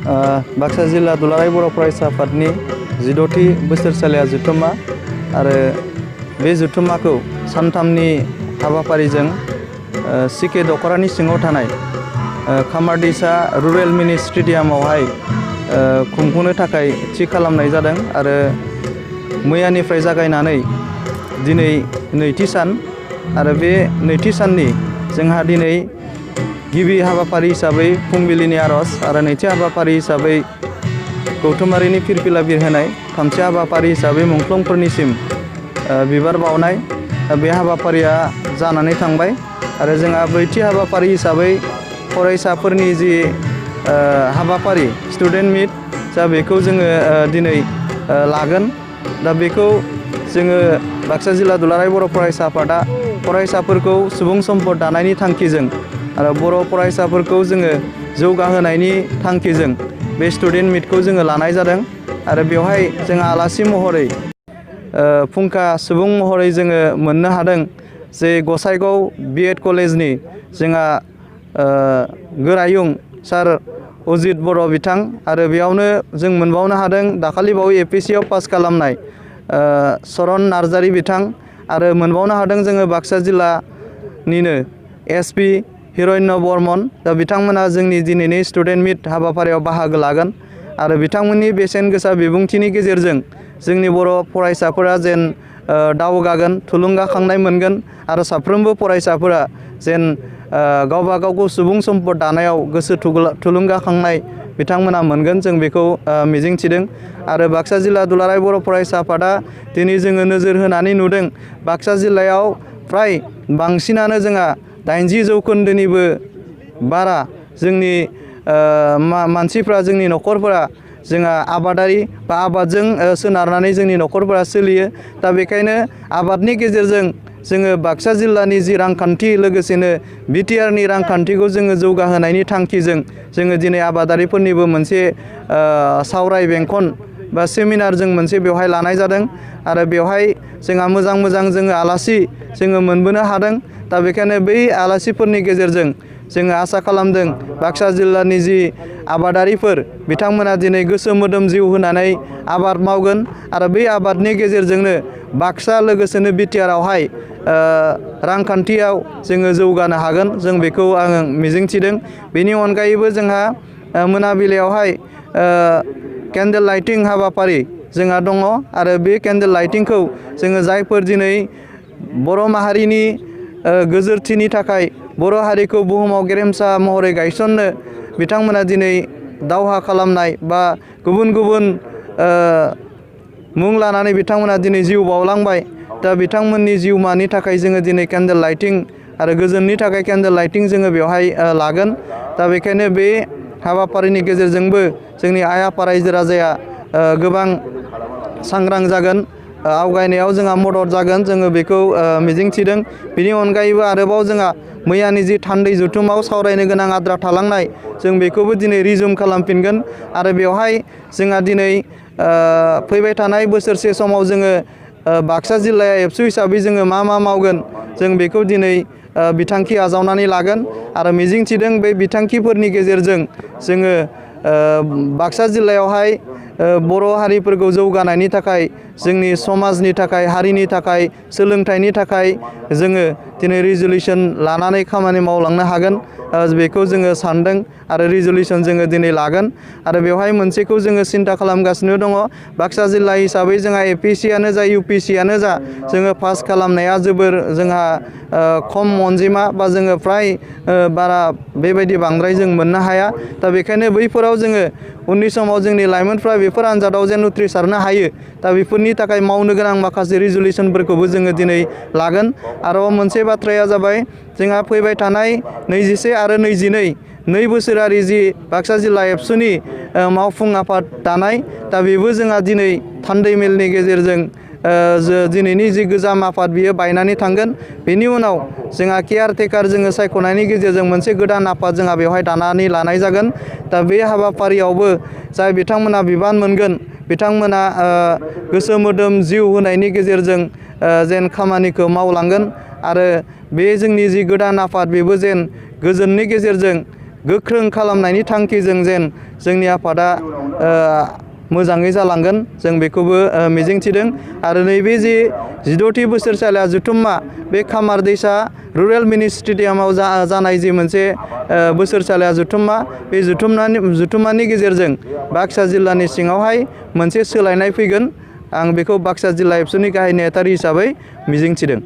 बाक्सा जिल्ला दुलाराय बर' फरायसा आफादनि 16थि बोसोरसालिया जथुम्मा आरो बे जथुम्माखौ सानथामनि हाबाफारिजों सिके दखरानि सिङाव थानाय खामारदैसा रुरेल मिनि स्टेडियामावहाय खुंफुंनो थाखाय थि खालामनाय जादों आरो मैयानिफ्राय जागायनानै दिनै नैथि सान आरो बे नैथि साननि जोंहा दिनै गिबि हाबाफारि हिसाबै फुंबिलिनि आरज आरो नैथि हाबाफारि हिसाबै गौथुमारिनि फिरफिला बिरहोनाय थामथि हाबाफारि हिसाबै मुंख्लंफोरनिसिम बिबार बावनाय बे हाबाफारिया जानानै थांबाय आरो जोंहा ब्रैथि हाबाफारि हिसाबै फरायसाफोरनि जि हाबाफारि स्टुडेन्ट मिट जा बेखौ जोङो दिनै लागोन। दा बेखौ जोङो बाक्सा जिल्ला दुलाराय बर' फरायसा आफादा फरायसाफोरखौ सुबुं सम्पद दानायनि थांखिजों आरो बर' फरायसाफोरखौ जोङो जौगाहोनायनि थांखिजों बे स्टुडेन्ट मिटखौ जोङो लानाय जादों आरो बेवहाय जोंहा आलासि महरै फुंखा सुबुं महरै जोङो मोननो हादों जे गसाइगाव बिएड कलेजनि जोंहा गोरायुं सार अजित बर' बिथां आरो बेयावनो जों मोनबावनो हादों दाखालि बावै एपिएससिआव पास खालामनाय चरन नार्जारी बिथां आरो मोनबावनो हादों जोङो बाक्सा जिल्लानिनो एसपि हिरण्य बर्मन। दा बिथांमोना जोंनि दिनैनि स्टुडेन्ट मिट हाबाफारियाव बाहागो लागोन आरो बिथांमोननि बेसेन गोसा बिबुंथिनि गेजेरजों जोंनि बर' फरायसाफोरा जेन दावगागोन थुलुंगाखांनाय मोनगोन आरो साफ्रोमबो फरायसाफोरा जेन गावबा गावखौ सुबुं सम्पद दानायाव गोसो थुलुंगाखांनाय बिथांमोना मोनगोन जों बेखौ मिजिंथिदों आरो बाक्सा जिल्ला दुलाराय बर' फरायसा आफादा दिनै जोङो नोजोर होनानै नुदों बाक्सा जिल्लायाव फ्राय बांसिनानो जोंहा 80 जौखोन्दोनिबो बारा जोंनि मानसिफ्रा जोंनि न'खरफोरा जोंहा आबादारि बा आबादजों सोनारनानै जोंनि न'खरफोरा सोलियो। दा बेखायनो आबादनि गेजेरजों जोङो बाक्सा जिल्लानि जि रांखान्थि लोगोसेनो बिटिआरनि रांखान्थिखौ जोङो जौगाहोनायनि थांखिजों जोङो दिनै आबादारिफोरनिबो मोनसे सावराय बेंखन बा सेमिनार जों मोनसे बेवहाय लानाय जादों आरो बेवहाय जोंहा मोजां जोङो आलासि जोङो मोनबोनो हादों। दा बेखायनो बै आलासिफोरनि गेजेरजों जोङो आसा खालामदों बाक्सा जिल्लानि जि आबादारिफोर बिथांमोना दिनै गोसो मोदोम जिउ होनानै आबाद मावगोन आरो बै आबादनि गेजेरजोंनो बाक्सा लोगोसेनो बिटिआरआवहाय रांखान्थियाव जोङो जौगानो हागोन जों बेखौ आं मिजिंथिदों। बेनि अनगायैबो जोंहा मोनाबिलियावहाय केन्डेल लाइटिं हाबाफारि जोंहा दङ आरो बे केन्डेल लाइटिंखौ जोङो जायफोर दिनै बर' माहारिनि गोजोरथिनि थाखाय बर' हारिखौ बुहुमाव गेरेमसा महरै गायसननो बिथांमोना दिनै दावहा खालामनाय बा गुबुन मुं लानानै बिथांमोना दिनै जिउ बावलांबाय। दा बिथांमोननि जिउमानि थाखाय जोङो दिनै केन्डेल लाइटिं आरो गोजोननि थाखाय केन्डेल लाइटिं जोङो बेवहाय लागोन। दा बेखायनो बे हाबाफारिनि गेजेरजोंबो जोंनि आइ आफा रायजो राजाया गोबां सांग्रां जागोन आवगायनायाव जोंहा मदद जागोन जोङो बेखौ मिजिंथिदों। बेनि अनगायैबो आरोबाव जोंहा मैयानि जि थान्दै जथुमाव सावरायनो गोनां आद्रा थालांनाय जों बेखौबो दिनै रिजुम खालामफिनगोन आरो बेवहाय जोंहा दिनै फैबाय थानाय बोसोरसे समाव जोङो बाक्सा जिल्लाया एबसु हिसाबै जोङो मा मावगोन जों बेखौ दिनै बिथांखि आजावनानै लागोन आरो मिजिंथिदों बे बिथांखिफोरनि गेजेरजों जोङो बाक्सा जिल्लायावहाय बर' हारिफोरखौ जौगानायनि थाखाय जोंनि समाजनि थाखाय हारिनि थाखाय सोलोंथाइनि थाखाय जोङो दिनै रिजुलेसन लानानै खामानि मावलांनो हागोन बेखौ जोङो सानदों आरो रिजुलेसन जोङो दिनै लागोन आरो बेवहाय मोनसेखौ जोङो सिन्था खालामगासिनो दङ बाक्सा जिल्ला हिसाबै जोंहा एपिएससिआनो जा इउपिएससिआनो जा जोङो पास खालामनाया जोबोर जोंहा खम अनजिमा बा जोङो फ्राय बारा बेबायदि बांद्राय जों मोननो हाया। दा बेखायनो बैफोराव जोङो उननि समाव जोंनि लाइमोनफ्रा बेफोर आनजादाव जेन उथ्रिसारनो हायो दा बेफोरनि थाखाय मावनो गोनां माखासे रिजुलेसनफोरखौबो जोङो दिनै लागोन। आरो मोनसे बाथ्राया जाबाय जोंहा फैबाय थानाय 21 आरो 22 नै बोसोरारि जि बाक्सा जिल्ला एबसुनि मावफुं आफाद दानाय दा बेबो जोंहा दिनै थान्दै मेलनि गेजेरजों दिनैनि जि गोजाम आफाद बियो बायनानै थांगोन। बेनि उनाव जोंहा केयारटेकार जोङो सायख'नायनि गेजेरजों मोनसे गोदान आफाद जोंहा बेवहाय दानानै लानाय जागोन। दा बे हाबाफारियावबो जाय बिथांमोना बिबान मोनगोन बिथांमोना गोसो मोदोम जिउ होनायनि गेजेरजों जेन खामानिखौ मावलांगोन आरो बे जोंनि जि गोदान आफाद बेबो जेन गोजोननि गेजेरजों गोख्रों खालामनायनि थांखिजों जेन जोंनि आफादा मोजाङै जालांगोन जों बेखौबो मिजिंथिदों। आरो नैबे जे 16थि बोसोरसालिया जथुम्मा बे खामार दैसा रुरेल मिनि स्टेडियामाव जानाय जि मोनसे बोसोरसालिया जथुम्मा बे जथुम्मानि गेजेरजों बाक्सा जिल्लानि सिङावहाय मोनसे सोलायनाय फैगोन। आं बेखौ बाक्सा जिल्ला एबसुनि गाहाय नेहाथारि हिसाबै मिजिंथिदों।